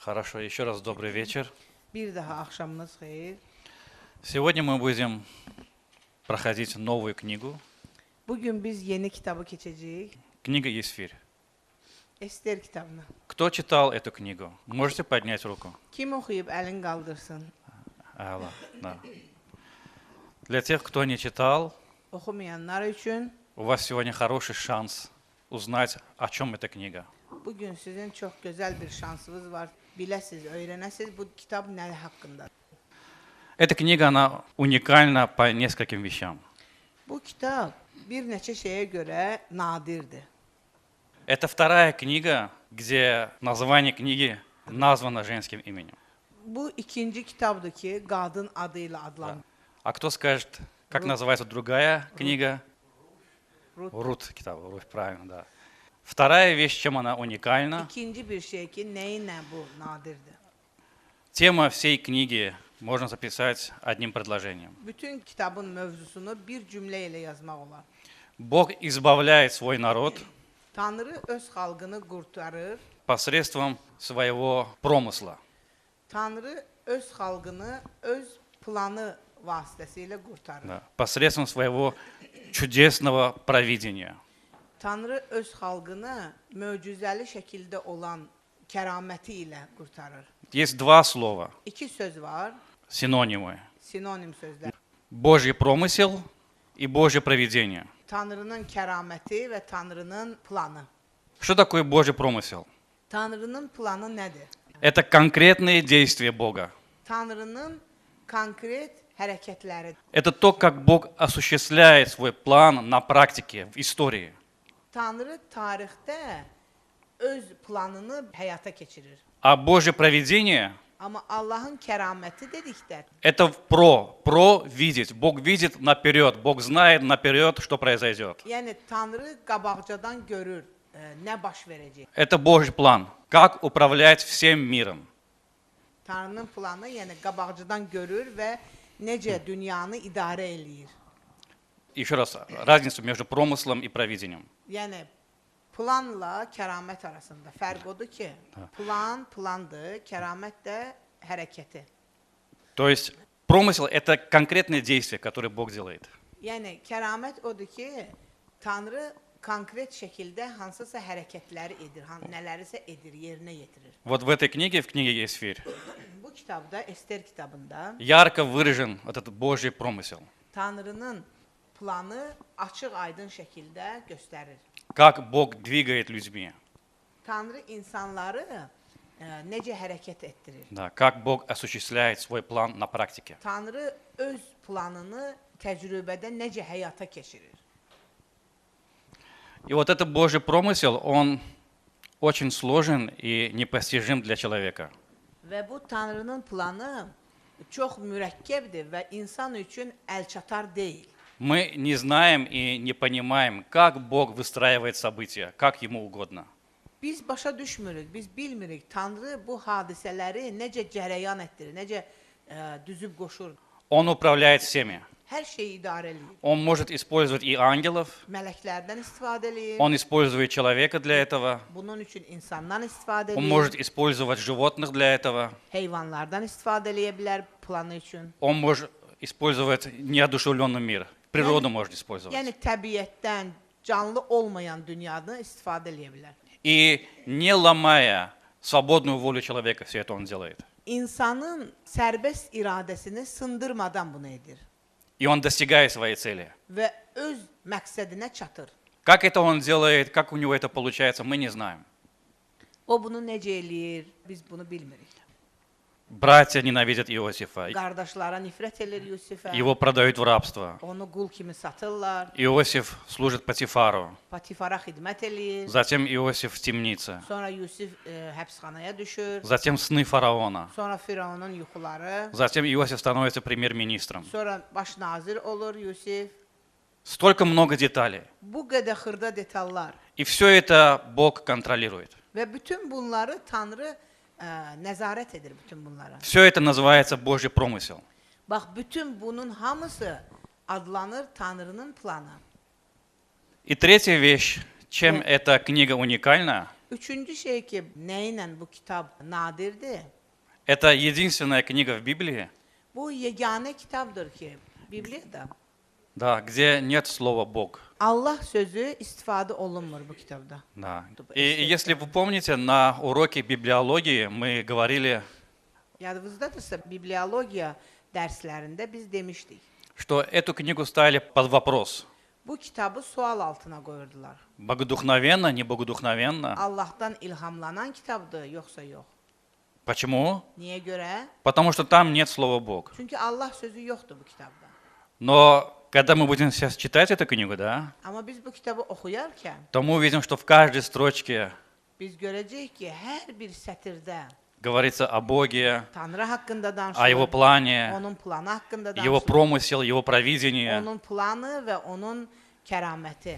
Хорошо, еще раз добрый вечер. Bir daha axşamınız xeyir. Сегодня мы будем проходить новую книгу. Bugün biz yeni kitabı keçəcəyik. Книга Есфирь. Ester kitabını. Кто читал эту книгу? Можете поднять руку? Kim oxuyub əlin qaldırsın. Алла, да. Для тех, кто не читал, Oxumayanlar üçün у вас сегодня хороший шанс узнать, о чем эта книга. bugün sizin çox gözəl bir şansınız var. Biləsiz, öyrənəsiz bu kitab nə haqqındadır. Эта книга, она уникальна по нескольким вещам. Bu kitab bir neçə şeyə görə nadirdir. Это вторая книга, где название книги названо женским именем. Bu ikinci kitabdır ki, qadın adıyla adlanır. А кто скажет, как называется другая книга? Rut. Рут, китаб, Рут, правильно, да. Вторая вещь, чем она уникальна, İkinci bir şey ki, nəyinlə bu nadirdir. тема всей книги можно записать одним предложением. Bütün kitabın mövzusunu bir cümlə ilə yazmaq olar. Бог избавляет свой народ Tanrı öz xalqını qurtarır. посредством своего промысла. Tanrı öz xalqını öz planı vasitəsilə qurtarır. Да, посредством своего чудесного провидения. Tanrı öz xalqını möcüzəli şəkildə olan kəraməti ilə qurtarır. Есть два слова, İki söz var, синонимы. sinonim sözlər. Божий промысел и Божье провидение. Tanrının kəraməti və Tanrının planı. Что такое Божий промысел? Tanrının planı nədir? Это конкретные действия Бога. Tanrının konkret hərəkətləridir. Это то, как Бог осуществляет свой план на практике, в истории. Tanrı tarixdə öz planını həyata keçirir. А Божье провидение Amma Allahın kəraməti dedikdə, – это про видеть. Бог видит наперед, Бог знает наперед, что произойдет. yəni Tanrı qabaqcadan görür nə baş verəcək. Это Божий план, как управлять всем миром. Tanrının planı yəni qabaqcadan görür və necə dünyanı idarə eləyir. Еще раз, разницу между промыслом и провидением. Yəni planla kəramət arasında fərq odur ki, plan plandır, kəramət də hərəkəti. То есть промысел – это конкретные действия, которые Бог делает. Yəni kəramət odur ki, Tanrı konkret şəkildə hansısa hərəkətləri edir, nələrisə edir, yerinə yetirir. Вот в этой книге, в книге Есфирь, Bu kitabda, Ester kitabında ярко выражен этот Божий промысел. Tanrının planı açıq-aydın şəkildə göstərir. Как Бог двигает людьми, Tanrı insanları necə hərəkət etdirir. да, как Бог осуществляет свой план на практике. Tanrı öz planını təcrübədə necə həyata keçirir. И вот этот Божий промысел, он очень сложен и непостижим для человека. Və bu Tanrının planı çox mürəkkəbdir və insan üçün əlçatar deyil. Мы не знаем и не понимаем, как Бог выстраивает события, как Ему угодно. Biz başa düşmürük, biz bilmirik Tanrı bu hadisələri necə cərəyan etdirir, necə düzüb qoşur. Он управляет всеми. Hər şeyi idarə eləyir. Он может использовать и ангелов, Mələklərdən istifadə eləyir. он использует человека для этого, Bunun üçün insandan istifadə он eləyir. может использовать животных для этого, Heyvanlardan istifadə eləyə bilər planı üçün. он может использовать неодушевленный мир, природу может использовать. Yəni təbiətdən, canlı olmayan dünyadan istifadə eləyə bilər. И не lomaya свободную волю человека, все это он делает. İnsanın sərbəst iradəsini sındırmadan bunu edir И он достигает своей цели. və öz məqsədinə çatır. Как это он делает, как у него это получается, мы не знаем. O bunu necə eləyir, biz bunu bilmirik. Братья ненавидят Иосифа, Qardaşlara nifrət edir Yusifə, его продают в рабство. onu qul kimi satırlar, Иосиф служит Патифару, Patifara xidmət eləyir. затем Иосиф в темнице, Sonra Yusif həbsxanaya düşür. затем сны фараона, Sonra Firavunun yuxuları. затем Иосиф становится премьер-министром. Sonra baş nazir olur Yusif. Столько много деталей. Bu qədər xırda detallar И все это Бог контролирует. və bütün bunları Tanrı nəzarət edir bütün bunlara. Все это называется Божий промысел. Bax bütün bunun hamısı adlanır Tanrının planı. И третья вещь, чем эта книга уникальна, Üçüncü şey ki, neylə bu kitab nadirdir? Это единственная книга в Библии, Bu yeganə kitabdır ki, Bibliyada да, где нет слова Бог. Allah sözü istifadə olunmur bu kitabda. Да. И если вы помните, на уроке библиологии мы говорили, Yadınızdadırsa, bibliologiya dərslərində biz demişdik. что эту книгу ставили под вопрос. Bu kitabı sual altına qoyurdular. Богодухновенно, не богодухновенно. Allahdan ilhamlanan kitabdır, yoxsa yox? Почему? Niyə görə? Потому что там нет слова Бог. Çünki Allah sözü yoxdur bu kitabda. Но когда мы будем сейчас читать эту книгу, да, Amma biz bu kitabı oxuyarkən то мы увидим, что в каждой строчке biz görəcəyik ki, hər bir sətirdə говорится о Боге, Tanrı haqqında о Его danışılır, плане, onun planı haqqında Его danışılır, промысел, Его провидение. onun planı və onun kəraməti.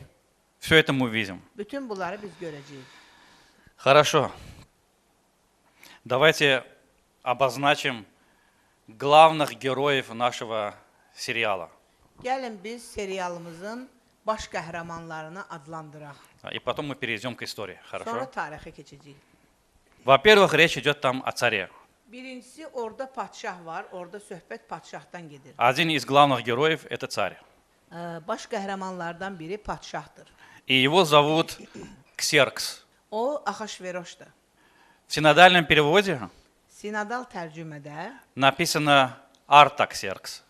Все это мы увидим. Bütün bunları biz görəcəyik. Хорошо. Давайте обозначим главных героев нашего сериала. Gəlin biz serialımızın baş qəhrəmanlarını adlandıraq. И потом мы перейдем к истории. Sonra Хорошо? tarixə keçəcəyik. Во-первых, речь идет там о царе. Birincisi, orada padşah var, orada söhbət padşahdan gedir. Один из главных героев – это царь. Baş qəhrəmanlardan biri padşahdır. И его зовут Ксеркс. O, Axaşveroşdur. В синодальном переводе Sinadal tərcümədə написано Артаксеркс.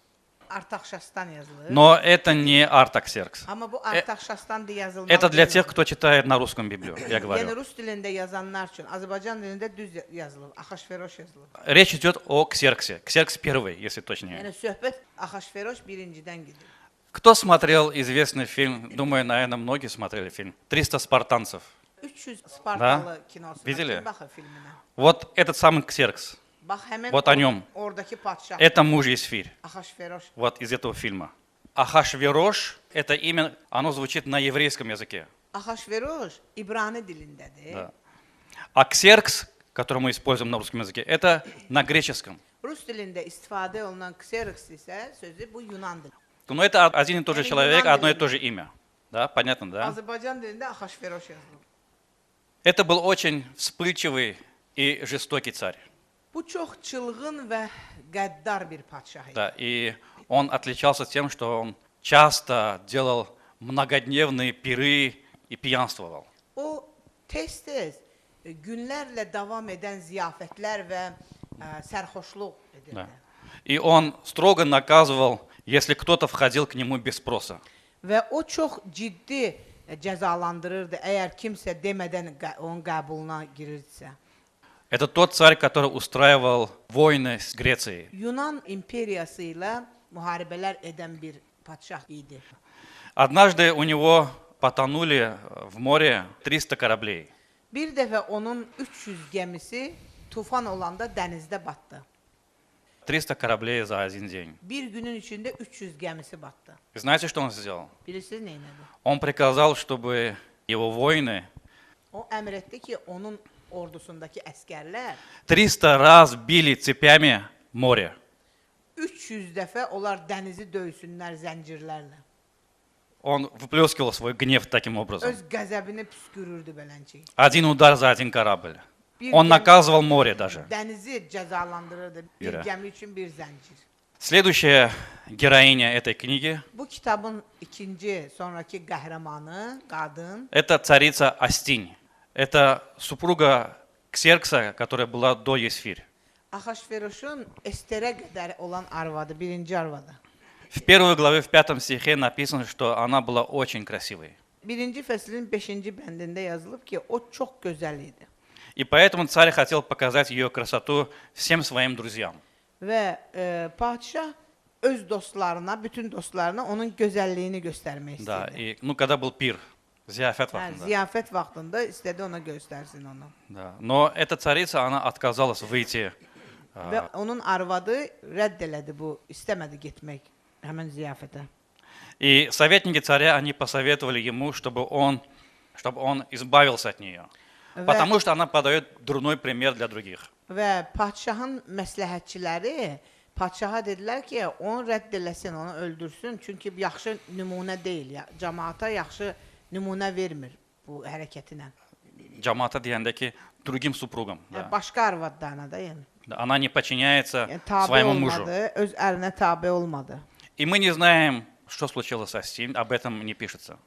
Artaxşastan yazılır. Но это не Артаксеркс. Amma bu Artaxşastan deyə yazılmalı. Это для deyil. тех, кто читает на русском Библию, я Yəni говорю. rus dilində yazanlar üçün Azərbaycan dilində düz yazılıb, Axaşveroş yazılıb. Речь идет о Ксерксе. Ксеркс первый, если точнее. Yəni söhbət Axaşveroş birincidən gedir. Кто смотрел известный фильм, думаю, наверное, многие смотрели фильм «300 спартанцев». 300 Spartalı kinosuna Видели? kim baxır filminə? Вот этот самый Ксеркс, Bax həmin Вот о нем. oradakı padşah это муж Есфирь, Axaşveroş. вот из этого фильма. Ахашверош, это имя, оно звучит на еврейском языке. Axaşveroş İbrani dilindədir. Да. А Ксеркс, который мы используем на русском языке, это на греческом. Rus dilində istifadə olunan Xerxes isə sözü bu Yunan dili. Но это один и тот же Это человек, Юнан одно и язык. то же имя. Да, понятно, да? Azərbaycan dilində Axaşveroş yazılıb. Это был очень вспыльчивый и жестокий царь. Bu çox çılğın və qəddar bir padşah idi. Да, и он отличался тем, что он часто делал многодневные пиры и пьянствовал. O tez-tez günlərlə davam edən ziyafətlər və sərxoşluq edirdi. Да. И он strogo наказывал, если кто-то входил к нему без спроса. Və o çox ciddi cəzalandırırdı əgər kimsə demədən onun qəbuluna girirdisə. Это тот царь, который устраивал войны с Грецией. Yunan imperiyası ilə müharibələr edən bir padşah idi. Однажды у него потонули в море 300 кораблей. Bir dəfə onun 300 gəmisi tufan olanda dənizdə batdı. 300 кораблей за один день. Bir günün içində 300 gəmisi batdı. И знаете, что он сделал? Bilirsiniz nə etdi? Он приказал, чтобы его воины O əmr etdi ki, onun ordusundakı əskərlər 300 раз били цепями море. 300 dəfə onlar dənizi döysünlər zəncirlərlə. Он выплескивал свой гнев таким образом. Öz qəzəbini püskürürdü belənçi. Один удар за один корабль. Bir Он gəmi наказывал море даже. dənizi cəzalandırırdı. Bir Görə. gəmi üçün bir zəncir. Следующая героиня этой книги Bu kitabın ikinci, sonraki qəhrəmanı, qadın, – это царица Астинь. Это супруга Ксеркса, которая была до Есфирь. Axaşveroşun Esterə qədər olan arvadı, birinci arvadı. В первой главе, в 5 стихе написано, что она была очень красивой. Birinci fəslin 5-ci bəndində yazılıb ki, o çox gözəl idi. И поэтому царь хотел показать ее красоту всем своим друзьям. Və padşah öz dostlarına, bütün dostlarına onun gözəlliyini göstərmək Да, istədi. и когда был пир, зиафет Hə, vaxtında. ziyafət vaxtında istədi ona göstərsin onu. Да. Но эта царица, она отказалась выйти. Və onun arvadı rədd elədi bu, istəmədi getmək həmin ziyafətə. И советники царя, они посоветовали ему, чтобы он избавился от нее. Потому что она подает дурной пример для других. Və padşahın məsləhətçiləri padşaha dedilər ki, onu rədd eləsin, onu öldürsün. Çünki yaxşı nümunə deyil, cəmaata yaxşı nümunə vermir bu hərəkətinə. Джамата дегендеки другим супругам. Да. Başqa arvadlarına da yəni. Да, она не подчиняется Yəni tabe своему мужу. olmadı, öz ərinə tabe olmadı. И мы не знаем, что случилось с Астин, об этом не пишется.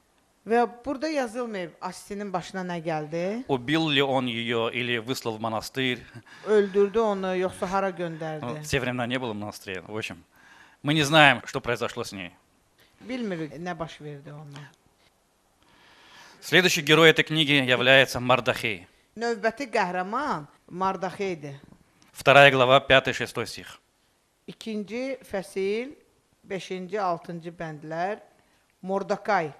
Və burada yazılmayıb Astinin başına nə gəldi? Убил ли он ее или выслал в монастырь. Öldürdü onu, yoxsa hara göndərdi? В те времена не было монастыря. В общем, мы не знаем, что произошло с ней. Bilmirik nə baş verdi onunla. Следующий герой этой книги является Мардахей. Növbəti qəhrəman Mardaxeydir. 2 глава, 5-6 стих. 2-ci fəsil 5-ci 6-cı bəndlər Mordakay.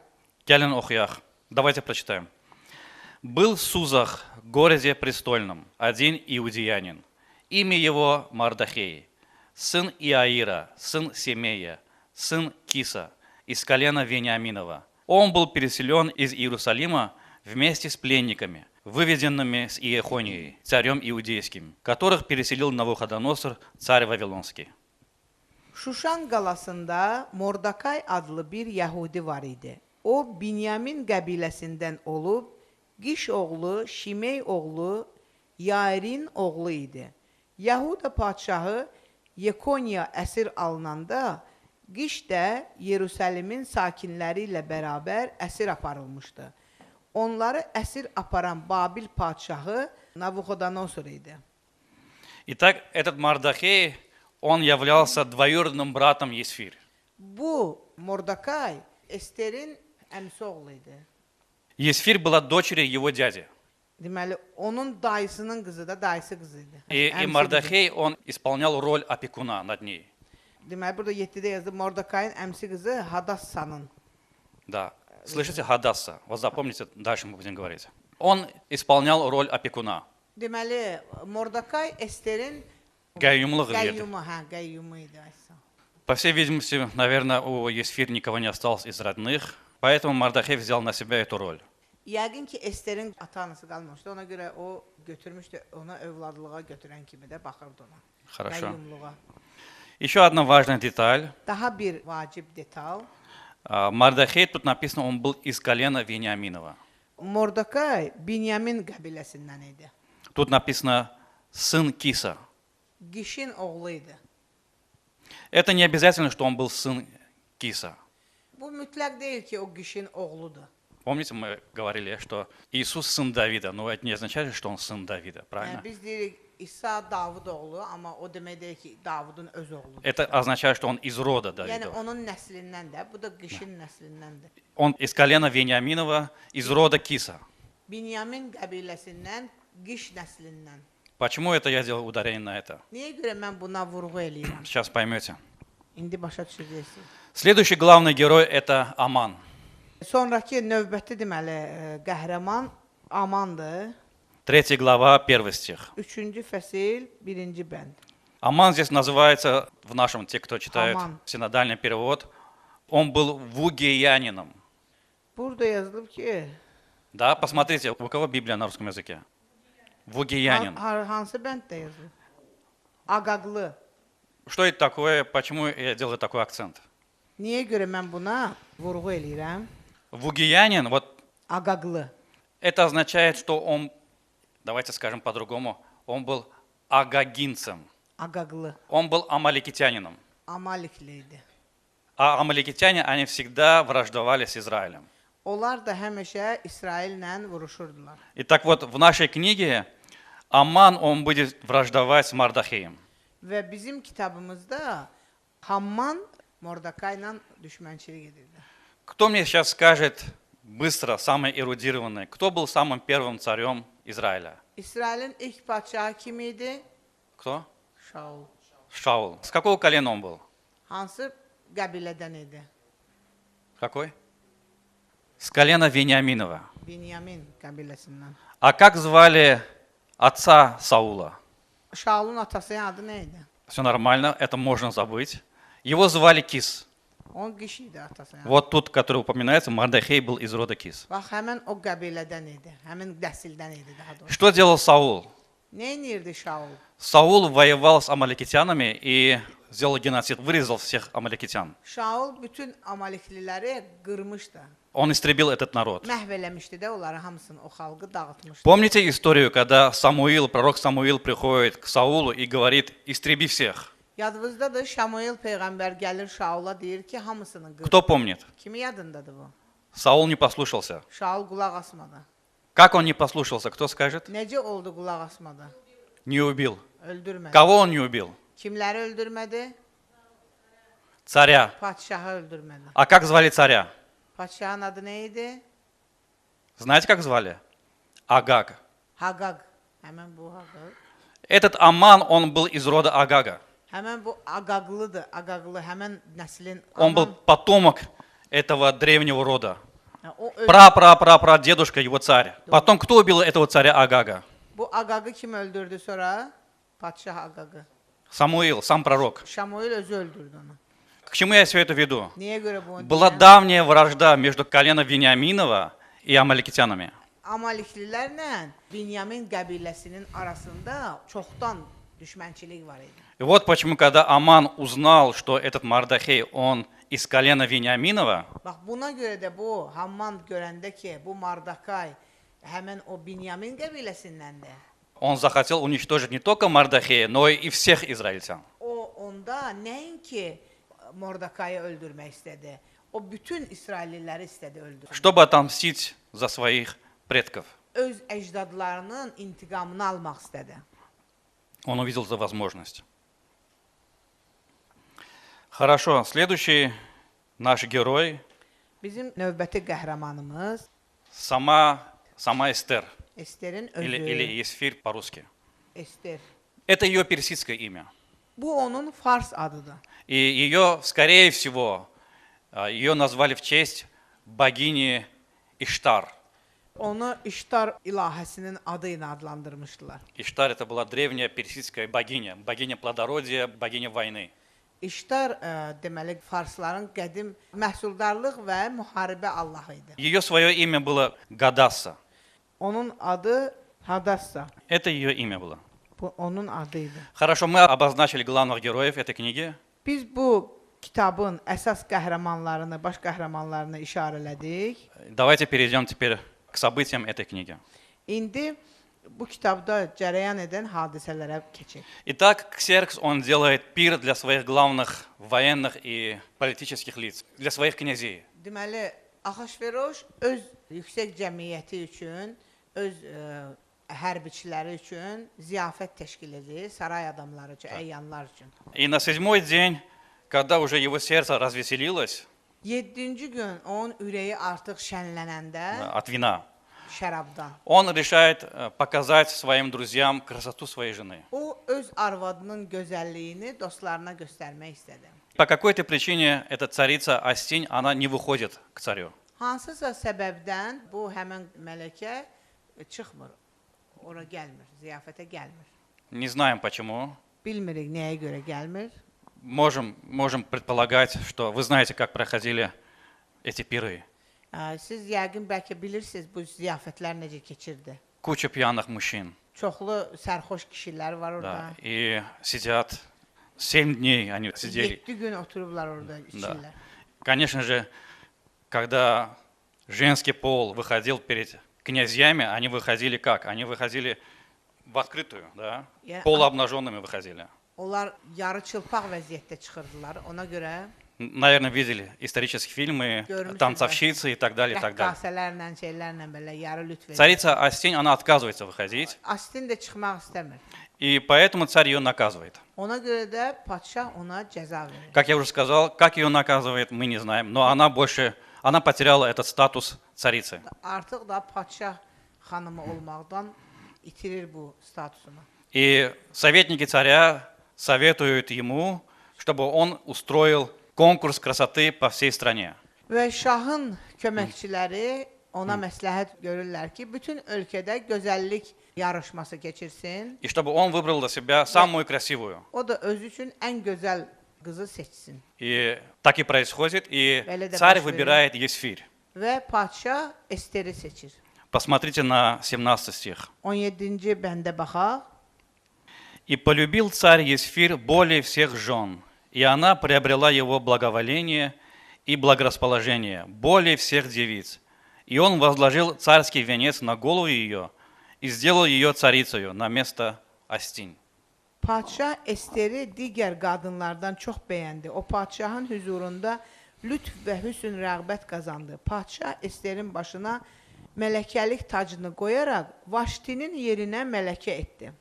Gəlin oxuyaq. Давайте прочитаем. «Был в Сузах, городе престольном, один иудеянин. Имя его Мардахей, сын Иаира, сын Семея, сын Киса, из колена Вениаминова. Он был переселен из Иерусалима вместе с пленниками, выведенными с Иехонией, царем иудейским, которых переселил Навуходоносор, царь Вавилонский». Şuşan qalasında Mordakay adlı bir Yəhudi var idi. O, Binyamin qəbiləsindən olub, Qiş oğlu, Şimey oğlu, Yairin oğlu idi. Yahuda padşahı Yekoniya əsir alınanda, Qiş də Yerusəlimin sakinləri ilə bərabər əsir aparılmışdı. Onları əsir aparan Babil padşahı Navuходоносор idi. Итак, этот Мардахей, он являлся двоюродным братом Есфирь. Bu Mordakay Esterin əmisi oğlu idi. Есфирь была дочерью его дяди. Deməli, onun dayısının qızı da dayısı qızı idi. И Əmsi Мардахей, он исполнял роль опекуна над ней. qızı. Deməli, burada 7-də yazdı Mordakayın əmsi qızı Hadassanın. Да. Слышите, Хадасса. Вот запомните, дальше мы будем говорить. Он исполнял роль опекуна. Deməli, Mordakay Esterin Qəyyumluq edirdi. qəyyumu idi. Aysa. По всей видимости, наверное, у Есфирь никого не осталось из родных, поэтому Мардахей взял на себя эту роль. Yəqin ki, Esterin ata-anası qalmamışdı. Ona görə o götürmüşdü, ona övladlığa götürən kimi də baxırdı ona. Хорошо. Qəyyumluğa. Еще одна важная деталь. Daha bir vacib detal. Мардахей, тут написано, он был из колена Вениаминова. Mordakay Binyamin qəbiləsindən idi. Тут написано сын Киса. Qişin oğlu idi. Это не обязательно, что он был сын Киса. Bu mütləq deyil ki, o Qişin oğludur. Помните, мы говорили, что Иисус сын Давида, но это не означает, что он сын Давида, правильно? Yəni, biz deyirik İsa Davud oğlu, amma o demək deyil ki, Davudun öz oğludur. Это означает, что он из рода Yəni Давида. onun nəslindəndir, bu da Qişin nəslindəndir. Он из колена Вениаминова, из рода Киса. Binyamin qəbiləsindən, Qiş nəslindən. Почему это я делал ударение на это? Niyə görə mən buna vurğu eləyirəm? Сейчас поймете. İndi başa düşəcəksiniz. Следующий главный герой – это Аман. Sonrakı növbəti deməli qəhrəman Amandır. 3 глава, 1 стих. 3-cü fəsil, 1-ci bənd. Аман здесь называется, в нашем, те, кто читает Аман. синодальный перевод, он был вугиянином. Burada yazılıb ki, Да, посмотрите, у кого Библия на русском языке? Вугиянин. hansı bənddə yazılıb? Aqaqlı. Что это такое? Почему я делаю такой акцент? Niyə görə mən buna vurğu eləyirəm? Вугиянин, вот Aqaqlı. это означает, что он, давайте скажем по-другому, он был агагинцем. Aqaqlı. Он был амаликитянином. Amalikli idi. А амаликитяне, они всегда враждовали с Израилем. Onlar da həmişə İsraillə vuruşurdular. И так вот, в нашей книге Аман, он будет враждовать с Мардахеем. Və bizim kitabımızda Hamman Mordakayla düşmənçilik edirdi. Кто мне сейчас скажет быстро, самый эрудированный, кто был самым первым царем Израиля? İsrailin ilk padşahı kim idi? Кто? Şaul. Шаул. С какого колена он был? Hansı qəbilədən idi? Какой? С колена Вениаминова. Binyamin qəbiləsindən. А как звали отца Саула? Şaulun atasının adı nə idi? Все нормально, это можно забыть. Его звали Кис. Onun Qiş idi atasının adı. Вот тут, который упоминается, Мардахей был из рода Кис. Bax, həmin o qəbilədən idi. Həmin nəsildən idi daha doğrusu. Что делал Саул? Nə edirdi Şaul? Саул воевал с амаликитянами и сделал геноцид, вырезал всех амаликитян. Şaul bütün Amalikliləri qırmışdı. он истребил этот народ. Məhv eləmişdi də onları hamısını, o xalqı dağıtmışdı. Помните историю, когда пророк Самуил приходит к Саулу и говорит, истреби всех? Yadınızdadır, Şamuel peyğəmbər gəlir Şaula deyir ki, hamısını qır. Кто помнит? Kimi yadındadır bu? Саул не послушался. Şaul qulaq asmadı. Как он не послушался? Кто скажет? Necə oldu qulaq asmadı? Не убил. Öldürmədi. Кого он не убил? Kimləri öldürmədi? Царя. Padşahı öldürmədi. А как звали царя? Padşahın adı nə idi? Знаете, как звали? Агаг. Haqaq. Həmən bu Haqaq. Этот Аман, он был из рода Агага. Həmən bu Aqaqlıdır. Aqaqlı həmən nəslin Он был потомок этого древнего рода. O Дедушка его царь. Потом кто убил этого царя Агага? bu Aqaqı kim öldürdü sonra? Padşah Aqaqı. Самуил, сам пророк. Şamuel özü öldürdü onu. К чему я все это веду? Niyə görə bunu Была deyirəm? давняя вражда между коленом Вениаминова и амаликитянами. Amaliklilərlə Binyamin qəbiləsinin arasında çoxdan düşmənçilik var idi. И вот почему, когда Аман узнал, что этот Мардахей, он из колена Вениаминова, Bax buna görə də bu Hamman görəndə ki, bu Mardakay həmin o Binyamin qəbiləsindəndir. он захотел уничтожить не только Мардахея, но и всех израильтян. O onda nəinki Mordakayı öldürmək istədi. O bütün İsrailliləri istədi öldürmək. Чтобы отомстить за своих предков. Öz əcdadlarının intiqamını almaq istədi. Он увидел за возможность. Хорошо, следующий наш герой, Bizim növbəti qəhrəmanımız сама Эстер, Esterin или özü. Есфирь по-русски. Ester. Это ее персидское имя. Bu onun Fars adıdır. И ее, скорее всего, ее назвали в честь богини Иштар. Onu İştar ilahəsinin adı ilə adlandırmışdılar. Иштар это была древняя персидская богиня, богиня плодородия, богиня войны. İştar deməli Farsların qədim məhsuldarlıq və müharibə Allahı idi. Ее свое имя было Гадасса. Onun adı Hadassa. Это ее имя было. Bu onun adı idi. Хорошо, мы обозначили главных героев этой книги. Biz bu kitabın əsas qəhrəmanlarını, baş qəhrəmanlarını işarələdik. Давайте перейдем теперь к событиям этой книги. İndi bu kitabda cərəyan edən hadisələrə keçək. Итак, Ксеркс, он делает пир для своих главных военных и политических лиц, для своих князей. Deməli, Axaşveroş öz yüksək cəmiyyəti üçün, öz hərbiçiləri üçün ziyafət təşkil edir, saray adamları üçün, əyyanlar üçün. И на седьмой день, когда уже его сердце развеселилось 7-ci gün onun ürəyi artıq şənlənəndə от вина, şərabdan, он решает показать своим друзьям красоту своей жены. o öz arvadının gözəlliyini dostlarına göstərmək istədi. По какой-то причине эта царица Астинь, она не выходит к царю. Hansısa səbəbdən bu həmin mələkə çıxmır, ora gəlmir, ziyafətə gəlmir. Не знаем почему. Bilmirik nəyə görə gəlmir. Можем предполагать, что вы знаете, как проходили эти пиры. Siz yəqin bəlkə bilirsiniz bu ziyafətlər necə keçirdi. Куча пьяных мужчин. Çoxlu sərxoş kişilər var orada. Да, и сидят 7 дней они сидели. 7 gün oturublar orada içirlər. Конечно же, когда женский пол выходил перед князьями, они выходили как? Они выходили в открытую, да? Полуобнаженными выходили. Onlar yarı çılpaq vəziyyətdə çıxırdılar. Ona görə Наверное, видели исторические фильмы, танцовщицы и так далее, и так далее. rəqqasələrlə, şeylərlə belə yarı lütf edir. Царица Астинь, она отказывается выходить, Astin də çıxmaq istəmir. и поэтому царь ее наказывает. Ona görə də padşah ona cəza verir. Как я уже сказал, как ее наказывает, мы не знаем, но она потеряла этот статус царицы. Artıq da padşah xanımı olmaqdan itirir bu statusunu. И советники царя советуют ему, чтобы он устроил конкурс красоты по всей стране. Və şahın köməkçiləri ona məsləhət görürlər ki, bütün ölkədə gözəllik yarışması keçirsin. И чтобы он выбрал для себя самую красивую. O da özü üçün ən gözəl qızı seçsin. И так и происходит, и Belə də царь baş verir. выбирает Есфирь. Və padşah Esteri seçir. Посмотрите на 17 стих. 17-ci bəndə baxaq. «И полюбил царь Есфирь более всех жен, и она приобрела его благоволение, и благорасположение более всех девиц. И он возложил царский венец на голову ее и сделал ее царицею на место Астинь. Padşah Esteri digər qadınlardan çox bəyəndi. O padşahın huzurunda lütf və hüsn rəğbət qazandı. Padşah Esterin başına mələkəlik tacını qoyaraq Vaştinin yerinə mələkə etdi.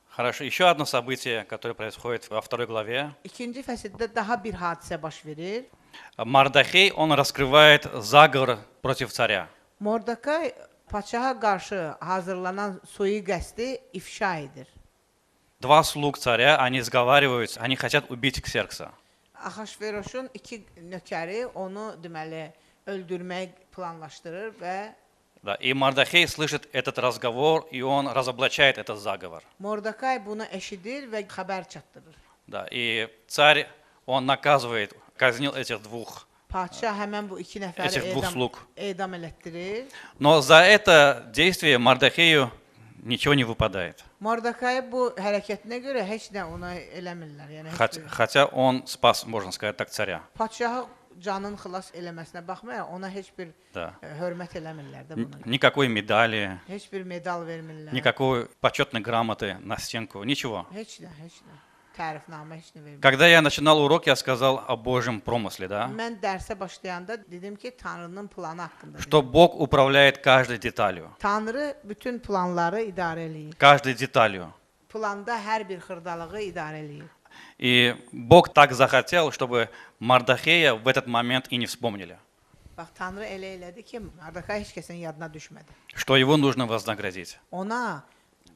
Хорошо, еще одно событие, которое происходит во 2 главе. İkinci fəsildə daha bir hadisə baş verir. Мардахей, он раскрывает заговор против царя. Mordekay padşaha qarşı hazırlanan sui-qəsdi ifşa edir. Два слуг царя, они сговариваются, они хотят убить Ксеркса. Ahasveroşun iki nökəri onu deməli öldürmək planlaşdırır və Да, и Мардахей слышит этот разговор, и он разоблачает этот заговор. Mordekay bunu eşidir və xəbər çatdırır. Да, и царь, он наказывает, казнил этих двух. Padşah həmən bu iki nəfəri Этих двух слуг. edam elətdirir. Но за это действие Мардахею ничего не выпадает. Mordekay bu hərəkətinə görə heç nə ona eləmirlər. Yəni Хотя он спас, можно сказать так, царя. padşahı canın xilas eləməsinə baxmayaraq ona heç bir Да. hörmət eləmirlər də buna. Никакой медали, Heç bir medal vermirlər. никакой почетной грамоты на стенку, ничего. Heç nə, heç nə. Tərifnamə heç nə vermirlər. Когда я начинал урок, я сказал о Божьем промысле, да? Mən dərsə başlayanda dedim ki, Tanrının planı haqqında. Что Бог управляет каждой деталью. Tanrı bütün planları idarə eləyir. Каждой деталью. Planda hər bir xırdalığı idarə eləyir. И Бог так захотел, чтобы Мардахея в этот момент и не вспомнили. Bax, Tanrı elə elədi ki, Mordekay heç kəsin yadına düşmədi. Что его нужно вознаградить. Ona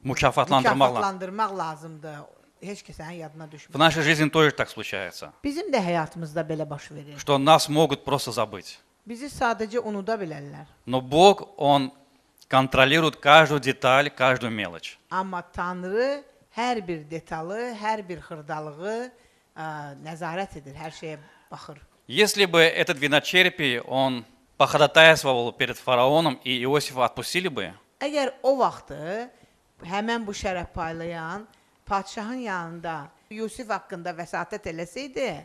Mükafatlandırmak lazım. mükafatlandırmaq lazımdır. Heç kəsin yadına В düşmür. нашей жизни тоже так случается. Bizim də həyatımızda belə baş verir. Что нас могут просто забыть. Bizi sadəcə unuda bilərlər. Но Бог, Он контролирует каждую деталь, каждую мелочь. Amma Tanrı hər bir detalı, hər bir xırdalığı nəzarət edir, hər şeyə baxır. Если бы этот виночерпий, он походатайствовал перед фараоном, и Иосифа отпустили бы, Əgər o vaxtı həmən bu şərəf paylayan padşahın yanında Yusif haqqında vəsatət eləsəydi,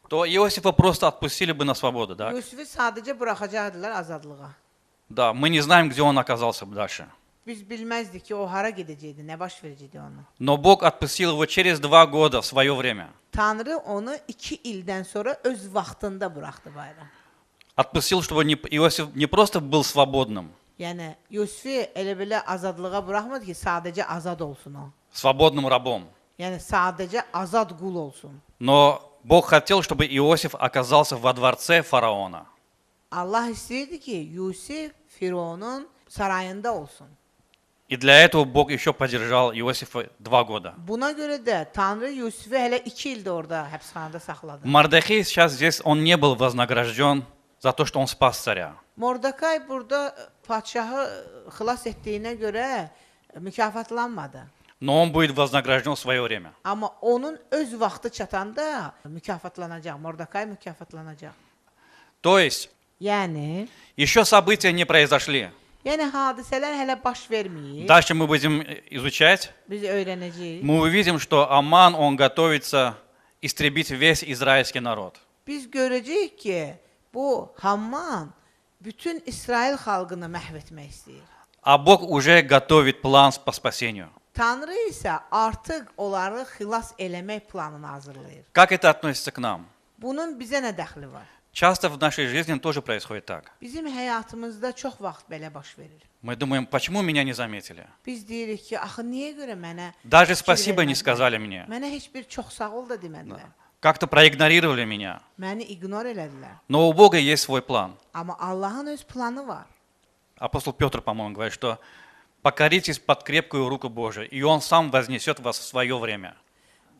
то Иосифа просто отпустили бы на свободу, да? Yusifi sadəcə buraxacaqdılar azadlığa. Да, мы не знаем, где он оказался бы дальше. Biz bilməzdik ki, o hara gedəcəkdi, nə baş verəcəkdi ona. Но Бог отпустил его через 2 года в свое время. Tanrı onu 2 ildən sonra öz vaxtında buraxdı bayram. Отпустил, чтобы Иосиф не просто был свободным, Yəni Yusifi elə belə azadlığa buraxmadı ki, sadəcə azad olsun o. свободным рабом. Yəni sadəcə azad qul olsun. Но Бог хотел, чтобы Иосиф оказался во дворце фараона. Allah istəyirdi ki, Yusif Fironun sarayında olsun. И для этого Бог еще поддержал Иосифа 2 года. Buna görə də Tanrı Yusifi hələ 2 ildə orada həbsxanada saxladı. Мардахей сейчас здесь, он не был вознагражден за то, что он спас царя. Mordekay burada padşahı xilas etdiyinə görə mükafatlanmadı. Но он будет вознагражден в свое время. Amma onun öz vaxtı çatanda mükafatlanacaq. Mordekay mükafatlanacaq. То есть, Yəni, еще события не произошли. yəni hadisələr hələ baş verməyib. Дальше мы будем изучать. Biz öyrənəcəyik. Мы увидим, что Аман, он готовится истребить весь израильский народ. Biz görəcəyik ki, bu Hamman bütün İsrail xalqını məhv etmək istəyir. А Бог уже готовит план по спасению. Tanrı isə artıq onları xilas eləmək planını hazırlayır. Как это относится к нам? Bunun bizə nə dəxli var? Часто в нашей жизни тоже происходит так. Bizim həyatımızda çox vaxt belə baş verir. Мы думаем, почему меня не заметили? Biz deyirik ki, axı niyə görə mənə Даже fikir спасибо не vermədilər? сказали мне. Mənə heç bir çox sağ ol da demədilər. Как-то проигнорировали меня. Məni ignor elədilər. Но у Бога есть свой план. Amma Allahın öz planı var. Апостол Петр, по-моему, говорит, что покоритесь под крепкую руку Божию, и Он сам вознесет вас в свое время.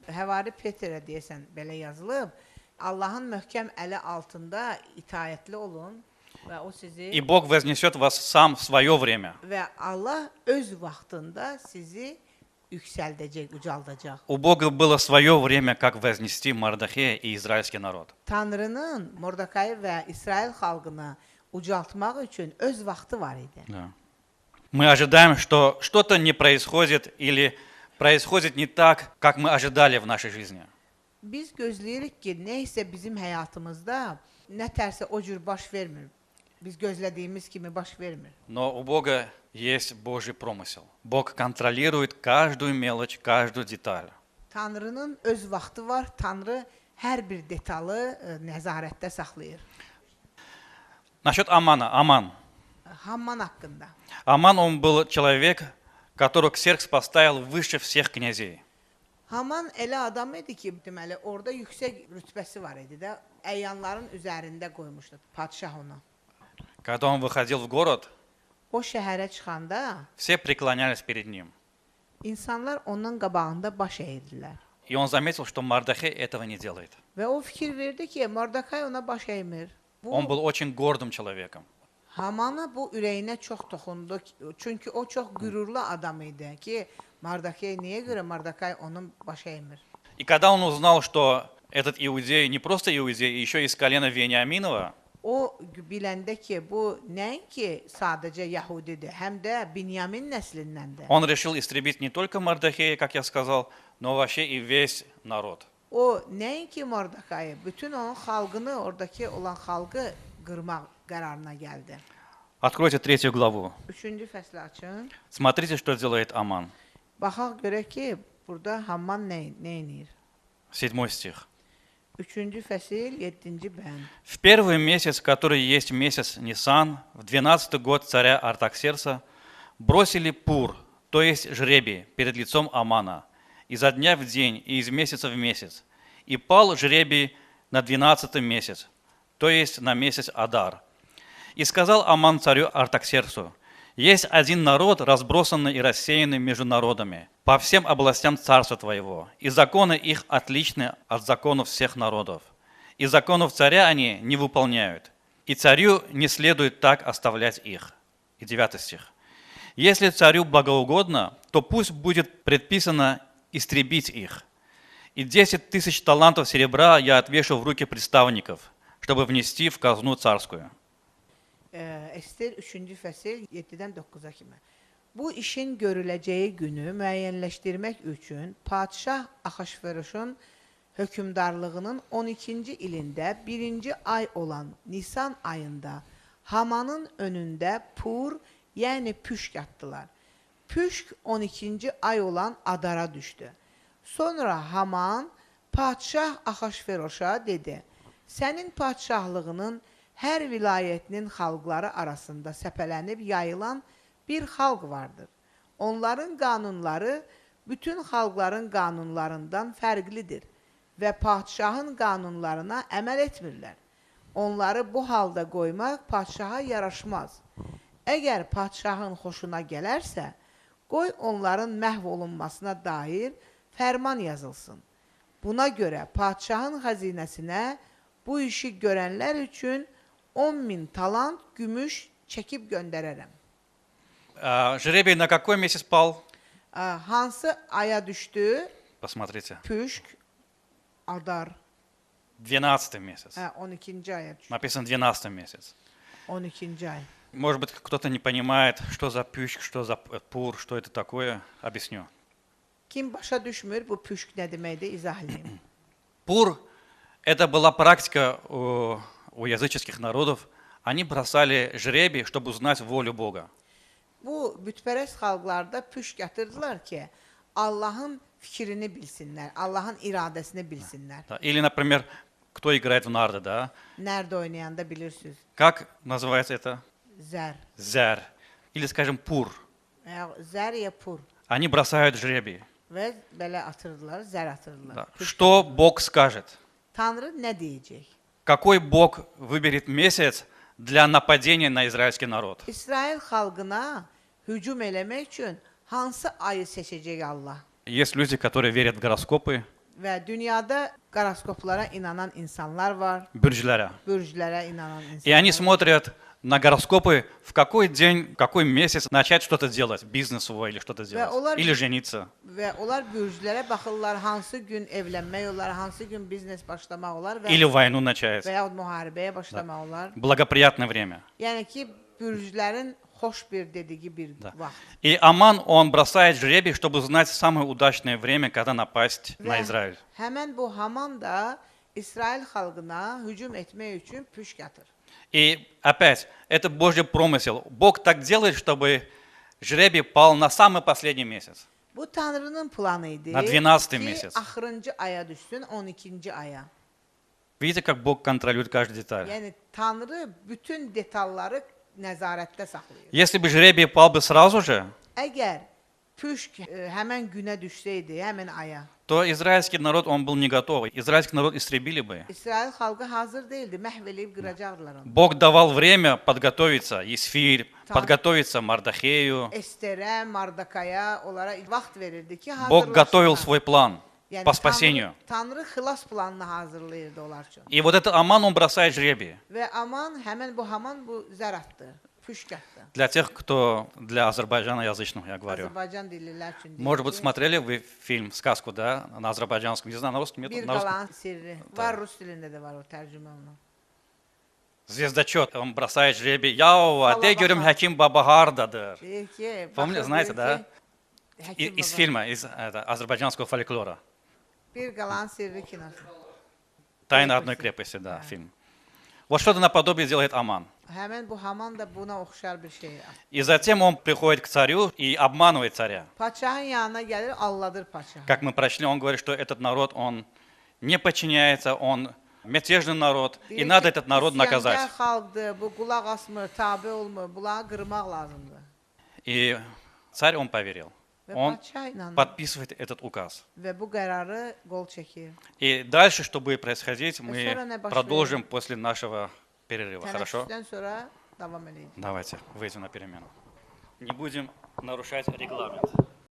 Həvari Peterə deyəsən belə yazılıb. Allahın möhkəm əli altında itayətli olun və o sizi И Бог вознесет вас сам в свое время. və Allah öz vaxtında sizi yüksəldəcək, ucaldacaq. У Бога было свое время, как вознести Мардахея и израильский народ. Tanrının Mordekayı və İsrail xalqını ucaltmaq üçün öz vaxtı var idi. Да. Мы ожидаем, что что-то не происходит или происходит не так, как мы ожидали в нашей жизни. Biz gözləyirik ki, nə isə bizim həyatımızda nətərsə o cür baş vermir. Biz gözlədiyimiz kimi baş vermir. Но у Бога есть Божий промысел. Бог контролирует каждую мелочь, каждую деталь. Tanrının öz vaxtı var. Tanrı hər bir detalı nəzarətdə saxlayır. Насчет Амана. Аман. Hamman haqqında. Аман, он был человек, которого Ксеркс поставил выше всех князей. Haman elə adam idi ki, deməli, orada yüksək rütbəsi var idi də, əyanların üzərində qoymuşdu padşah onu. Когда он выходил в город, O şəhərə çıxanda все преклонялись перед ним. insanlar onun qabağında baş əyirdilər. И он заметил, что Мардахей этого не делает. Və o fikir verdi ki, Mordekay ona baş əymir. Он Bu был очень гордым человеком. Hamana bu ürəyinə çox toxundu. Çünki o çox qürurlu adam idi ki, Mordekay niyə görə Mordekay onun baş əymir? И когда он узнал, что этот иудей не просто иудей, еще из колена Вениаминова, O biləndə ki, bu nəinki sadəcə Yahudidir, həm də Binyamin nəslindəndir. он решил истребить не только Мардахея, как я сказал, но вообще и весь народ. O nəinki Mordekayı, bütün onun xalqını, oradakı olan xalqı qırmaq qərarına gəldi. Откройте 3 главу. 3-cü fəsli açın. Смотрите, что делает Аман. Baxaq görək ki, burada Haman nə edir? 7 стих. 3-cü fəsil 7-ci bənd. В первый месяц, который есть месяц Нисан, в 12-й год царя Артаксеркса, бросили пур, то есть жребий, перед лицом Амана, изо дня в день и из месяца в месяц. И пал жребий на 12-й месяц, то есть на месяц Адар. И сказал Аман царю Артаксерксу: есть один народ, разбросанный и рассеянный между народами, по всем областям царства твоего, и законы их отличны от законов всех народов. И законов царя они не выполняют, и царю не следует так оставлять их. И 9 стих. Если царю благоугодно, то пусть будет предписано истребить их. И 10 000 талантов серебра я отвешу в руки представников, чтобы внести в казну царскую. Ester 3-cü fəsil 7-dən 9-a kimi. Bu işin görüləcəyi günü müəyyənləşdirmək üçün padşah Axaşveroşun hökmdarlığının 12-ci ilində 1-ci ay olan Nisan ayında Hamanın önündə pur, yəni püşk atdılar. Püşk 12-ci ay olan Adara düşdü. Sonra Haman padşah Axaşveroşa dedi: sənin padşahlığının hər vilayətinin xalqları arasında səpələnib yayılan bir xalq vardır. Onların qanunları bütün xalqların qanunlarından fərqlidir və padşahın qanunlarına əməl etmirlər. Onları bu halda qoymaq padşaha yaraşmaz. Əgər padşahın xoşuna gələrsə, qoy onların məhv olunmasına dair fərman yazılsın. Buna görə padşahın xəzinəsinə bu işi görənlər üçün 10.000 talant gümüş çəkib göndərərəm. Жребий на какой месяц пал? Hansı aya düşdü? Посмотрите. Püşk, Adar. 12 месяц. 12-ci aya düşdü. Написано 12 месяц. 12-ci ay. Может быть, кто-то не понимает, что за пющ, что за пур, что это такое. Объясню. Kim başa düşmür bu püşk nə deməkdir? İzah edeyim. Пур – это была практика у языческих народов. Они бросали жребий, чтобы узнать волю Бога. Bu bütpərəst xalqlarda püşk atırdılar ki, Allahın fikrini bilsinlər, Allahın iradəsini bilsinlər. Да. Или, например, кто играет в нарды, да? Nərdə oynayanda bilirsiniz. Как называется это? Zər. Зэр. Или, скажем, пур. Zər ya pur. Они бросают жребий. Və belə atırdılar, zər atırdılar. Да. Püşk. Что Бог скажет? Tanrı nə deyəcək? Какой Бог выберет месяц для нападения на израильский народ? İsrail xalqına hücum eləmək üçün hansı ayı seçəcək Allah? Есть люди, которые верят в гороскопы, Və dünyada qoroskoplara inanan insanlar var, бюрджляря. bürclərə inanan И они insanlar var. смотрят на гороскопы, в какой день, какой месяц начать что-то делать, бизнес свой или что-то делать, олар- или жениться. Və onlar bürclərə baxırlar, hansı gün evlənmək olar, hansı gün biznes başlamaq olar və Или войну начать. və yaxud müharibəyə başlamaq olar. Благоприятное время. Yəni ki, bürclərin xoş bir dediyi bir Да. vaxt. И Аман, он бросает жребий, чтобы узнать самое удачное время, когда напасть на Və Израиль. həmən bu Haman da İsrail xalqına hücum etmək üçün püşk atır. И опять, это Божий промысел. Бог так делает, чтобы жребий пал на самый последний месяц. Bu Tanrının planı idi Na 12 ki, месяц. axırıncı aya düşsün, 12-ci aya. Видите, как Бог контролирует каждый деталь? Yəni Tanrı bütün detalları nəzarətdə saxlayır. Если бы жребий пал бы сразу же, Əgər püşk həmən günə düşsəydi, həmən aya, то израильский народ, он был не готов. Израильский народ истребили бы. İsrail xalqı hazır değildi, məhv eləyib qıracaqdılar onu. Бог давал время подготовиться Есфирь, подготовиться Мардахею. Esterə, Mardakaya onlara vaxt verirdi ki, Бог готовил hazırlasınlar. свой план Yəni по спасению. Tanrı xilas planını hazırlayırdı onlar üçün. И вот этот Аман, он бросает жребий. Və Aman, həmən bu Haman bu zər atdı, püşk atdı. Для тех, кто для азербайджаноязычных, я говорю. Azərbaycan dillilər üçün. Может быть, deyir ki, смотрели вы фильм, сказку, да, на азербайджанском, не знаю, на русском, нет, Bir на русском. qalan sirri. Var rus dilində də var o tərcümə onu. Звездочет, он бросает жребий. Яува, Алла де görüm баха. Хаким Бабахардадыр. Deyir ki, Помните, baxır, знаете, deyir да? ki, Həkim Из baba, фильма, из азербайджанского фольклора. Bir qalan sirri kinosu. «Тайна одной крепости», да, фильм. Вот что-то наподобие делает Аман. Həmən bu Haman da buna oxşar bir şey. И затем он приходит к царю и обманывает царя. Padşahın yanına gəlir, alladır padşahı. Как мы прочли, он говорит, что этот народ, он не подчиняется, он мятежный народ, и Deyir надо ki, этот народ наказать. üsyankar xalqdır, bu qulaq asmır, tabe olmur, bunları qırmaq lazımdır. И царь, он поверил. Və Он padşah inanır подписывает этот указ. və bu qərarı qol çəkir. И дальше, что будет происходить, Sonra мы nə baş продолжим после нашего перерыва. Хорошо? Tənəffüsdən sonra davam edəcək. Давайте выйдем на перемену. Не будем нарушать регламент.